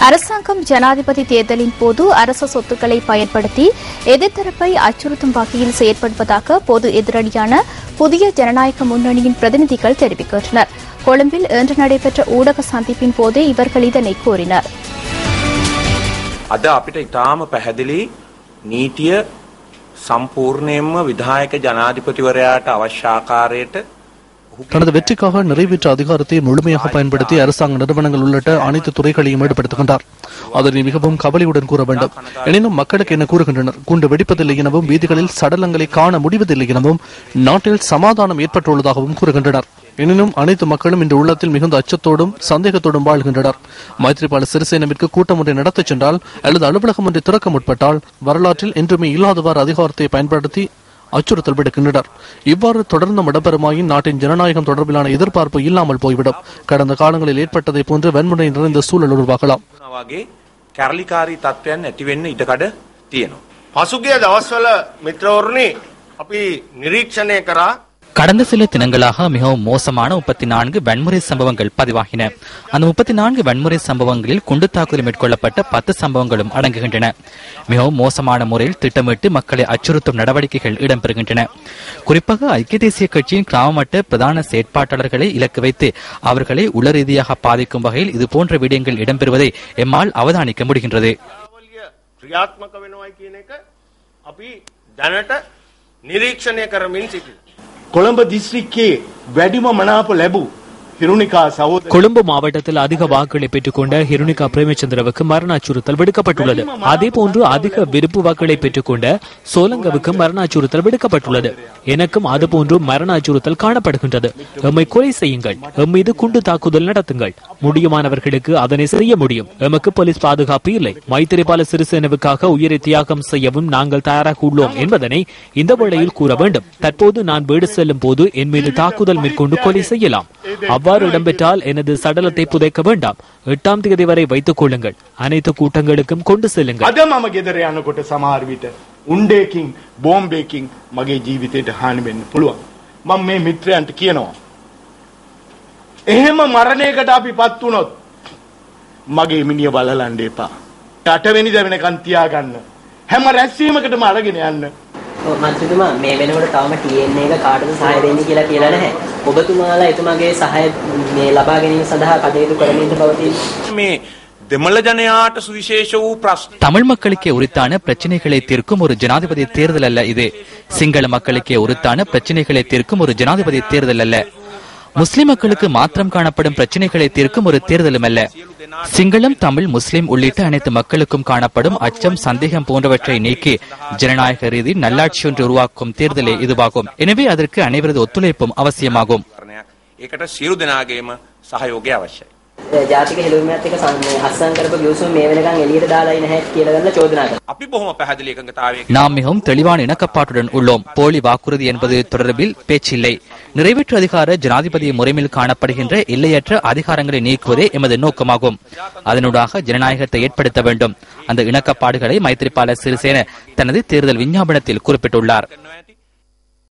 அரசாங்கம் ஜனாதிபதி தேர்தலின் போது அரசு சொத்துக்களை பயன்படுத்தி எதிர்த்தரப்பை அச்சுறுத்தும் வகையில் செயற்படுவதாக பொது எதிரணியான புதிய ஜனநாயக முன்னணியின் பிரதிநிதிகள் தெரிவிக்கின்றனர். கொழும்பில் இன்று நடைபெற்ற ஊடக சந்திப்பின் போதே இவர்கள் இதனை கூறினர். අද අපිට ඉතාම පැහැදිලි නීතිය සම්පූර්ණයෙන්ම විධායක ජනාධිපතිවරයාට අවශ්‍ය ආකාරයට தனது வெற்றிக்காக நிறைவேற்ற அதிகாரத்தை முழுமையாக பயன்படுத்தி அரசாங்க நிறுவனங்கள் உள்ளிட்ட அனைத்து துறைகளையும் ஈடுபடுத்துகின்றார். அதனை மிகவும் கவலையுடன் கூற வேண்டும். எனினும் மக்களுக்கு என்ன கூறுகின்றனர்? குண்டு வெடிப்பதில்லை எனவும் வீதிகளில் சடலங்களை காண முடிவதில்லை எனவும் நாட்டில் சமாதானம் ஏற்பட்டுள்ளதாகவும் கூறுகின்றனர். எனினும் அனைத்து மக்களும் இந்த உள்ளத்தில் மிகுந்த அச்சத்தோடும் சந்தேகத்தோடும் வாழ்கின்றனர். மைத்ரிபால சிறிசேனவிற்கு கூட்டம் ஒன்றை நடத்தச் சென்றால் அல்லது அலுவலகம் ஒன்றை திறக்க முற்பட்டால் வரலாற்றில் என்றுமே இல்லாதவாறு அதிகாரத்தை பயன்படுத்தி அச்சுறுத்தல் விடுக்கின்றனர். இவ்வாறு தொடர்ந்து இடம்பெறுமாயின் நாட்டின் ஜனநாயகம் தொடர்பிலான எதிர்பார்ப்பு இல்லாமல் போய்விடும். கடந்த காலங்களில் ஏற்பட்டதை போன்று வன்முறை நிறைந்த சூழல் உருவாகலாம். කැරලිකාරී තත්ත්වයන් ඇති වෙන්න ඉඩකඩ තියෙනවා. පසුගිය දවස්වල මිත්‍රවරුනි අපි නිරීක්ෂණය කරා கடந்த சில தினங்களாக மிகவும் மோசமான 34 வன்முறை சம்பவங்கள் பதிவாகின. அந்த 34 வன்முறை சம்பவங்களில் குண்டு தாக்குதல் மேற்கொள்ளப்பட்ட 10 சம்பவங்களும் அடங்குகின்றன. மிகவும் மோசமான முறையில் திட்டமிட்டு மக்களை அச்சுறுத்தும் நடவடிக்கைகள் இடம்பெறுகின்றன. குறிப்பாக ஐக்கிய தேசிய கட்சியின் கிராம மட்ட பிரதான செயற்பாட்டாளர்களை இலக்கு வைத்து அவர்களை உள ரீதியாக பாதிக்கும் வகையில் இதுபோன்ற விடயங்கள் இடம்பெறுவதை எம்மால் அவதானிக்க முடிகின்றது. கொழும்பு டிஸ்ட்ரிக்ட்கே වැඩිම මනාප ලැබූ හිරුනිකා සහෝදර கொழும்பு மாவட்டத்தில் அதிக வாக்குகளை பெற்றுக்கொண்ட ஹிருனிகா பிரேமச்சந்திரவுக்கு மரண அச்சுறுத்தல் விடுக்கப்பட்டுள்ளது. அதேபோன்று அதிக விருப்பு வாக்குகளை பெற்றுக்கொண்ட சோலங்கவுக்கு மரண அச்சுறுத்தல் விடுக்கப்பட்டுள்ளது. எனக்கும் அதுபோன்று மரண அச்சுறுத்தல் காணப்படுகின்றது. எம்மை கொலை செய்யுங்கள், எம் மீது குண்டு தாக்குதல் நடத்துங்கள், முடியுமானவர்களுக்கு அதனை செய்ய முடியும். எமக்கு போலீஸ் பாதுகாப்பு இல்லை. மைத்திரிபால சிறிசேனவுக்காக உயிரை தியாகம் செய்யவும் நாங்கள் தயாராக உள்ளோம் என்பதனை இந்த வேளையில் கூற வேண்டும். தற்போது நான் வீடு செல்லும் போது என் மீது தாக்குதல் மேற்கொண்டு கொலை செய்யலாம். அவ்வாறு இடம்பெற்றால் எனது சடலத்தை புதைக்க வேண்டாம். 8ஆம் தேதி வரை வைத்துக் கொள்ளுங்கள். அனைத்து கூட்டங்களுக்கும் கொண்டு செல்லுங்கள். අද මම ගෙදර යනකොට සමහර විට උණ්ඩේකින් බෝම්බේකින් මගේ ජීවිතයට හානි වෙන්න පුළුවන්. මම මේ මිත්‍රයන්ට කියනවා එහෙම මරණයකට අපි පත් වුණොත් මගේ මිනිය බලලන්න එපා. 8 වෙනිදා වෙනකන් තියාගන්න. හැම රැස්වීමකටම අරගෙන යන්න. මන්ත්‍රීතුමා මේ වෙනකොට තවම TNA එක කාටද සහාය දෙන්නේ කියලා කියලා නැහැ. ඔබතුමාලා එතුමාගේ සහාය මේ ලබා ගැනීම සඳහා කටයුතු කරමින් පවතින මේ දෙමළ ජනයාට සුවිශේෂ වූ ප්‍රශ්න தமிழ் மக்களுக்கே உரித்தான பிரச்சனைகளை தீர்க்கும் ஒரு ஜனாதிபதி தேர்தல் அல்ல இது. சிங்கள மக்களுக்கே உரித்தான பிரச்சனைகளை தீர்க்கும் ஒரு ஜனாதிபதி தேர்தல் அல்ல. முஸ்லிம் மக்களுக்கு மாத்திரம் காணப்படும் பிரச்சனைகளை தீர்க்கும் ஒரு தேர்தலும் அல்ல. சிங்களம், தமிழ், முஸ்லிம் உள்ளிட்ட அனைத்து மக்களுக்கும் காணப்படும் அச்சம், சந்தேகம் போன்றவற்றை நீக்கி ஜனநாயக ரீதி நல்லாட்சி ஒன்று உருவாக்கும் தேர்தலே இதுவாகும். எனவே அதற்கு அனைவரது ஒத்துழைப்பும் அவசியமாகும். ඒකට සියලු දෙනාගේම සහයෝගය අවශ්‍යයි. ජාතික හෙළුමත් එක්ක අත්සන් කරපු ගිවිසුම මේ වෙනකන් එළියට දාලා නැහැ කියලා ගන්න චෝදනා කරනවා. අපි බොහොම පැහැදිලි එකඟතාවයක நாம் மிகவும் தெளிவான இணக்கப்பாட்டுடன் உள்ளோம். போலி வாக்குறுதி என்பது தொடர்பில் பேச்சில்லை. நிறைவேற்று அதிகார ஜனாதிபதி முறைமையில் காணப்படுகின்ற எல்லையற்ற அதிகாரங்களை நீக்குவதே எமது நோக்கமாகும். அதனூடாக ஜனநாயகத்தை ஏற்படுத்த வேண்டும். அந்த இணக்கப்பாடுகளை மைத்திரிபால சிறிசேன தனது தேர்தல் விஞ்ஞாபனத்தில் குறிப்பிட்டுள்ளார்.